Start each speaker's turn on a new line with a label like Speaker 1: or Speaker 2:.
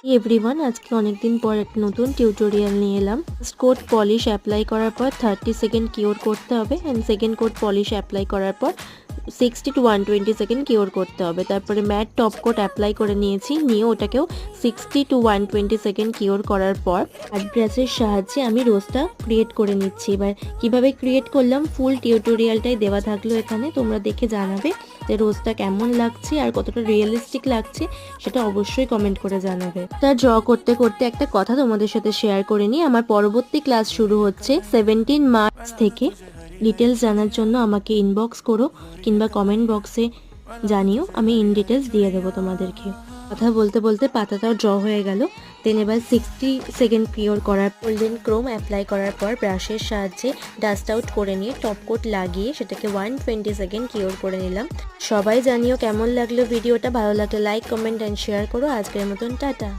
Speaker 1: Everyone, আজকে অনেক দিন পর একটা নতুন টিউটোরিয়াল নিয়ে এলাম। কোট পলিশ অ্যাপ্লাই করার পর 30 সেকেন্ড কিওর করতে হবে and second coat polish apply করার পর 60 to 120 সেকেন্ড কিওর করতে হবে। তারপরে ম্যাট টপ কোট অ্যাপ্লাই করে নিয়ে ওটাকেও 60 to 120 সেকেন্ড কিওর করার পর আর্ট ব্রাশের সাহায্যে আমি রোজটা ক্রিয়েট করে নিচ্ছি। এবার কিভাবে ক্রিয়েট করলাম ফুল টিউটোরিয়ালটাই দেওয়া থাকলো এখানে, তোমরা দেখে জানাবে যে রোজটা কেমন লাগছে আর কতটা রিয়েলিস্টিক লাগছে, সেটা অবশ্যই কমেন্ট করে জানাবে। তা ড্র করতে করতে একটা কথা তোমাদের সাথে শেয়ার করে নিই। আমার পরবর্তী ক্লাস শুরু হচ্ছে 17 মার্চ থেকে। ডিটেলস জানার জন্য আমাকে ইনবক্স করো কিংবা কমেন্ট বক্সে জানিও, আমি ইন ডিটেলস দিয়ে দেবো তোমাদেরকে। কথা বলতে বলতে পাতাটাও ড্র হয়ে গেল। দেন এবার 60 সেকেন্ড পিওর করার গোল্ডেন ক্রোম অ্যাপ্লাই করার পর ব্রাশের সাহায্যে ডাস্ট আউট করে নিয়ে টপ কোট লাগিয়ে সেটাকে 120 সেকেন্ড কিওর করে নিলাম। সবাই জানিও কেমন লাগলো ভিডিওটা। ভালো লাগলে লাইক, কমেন্ট অ্যান্ড শেয়ার করো। আজকের মতন টাটা।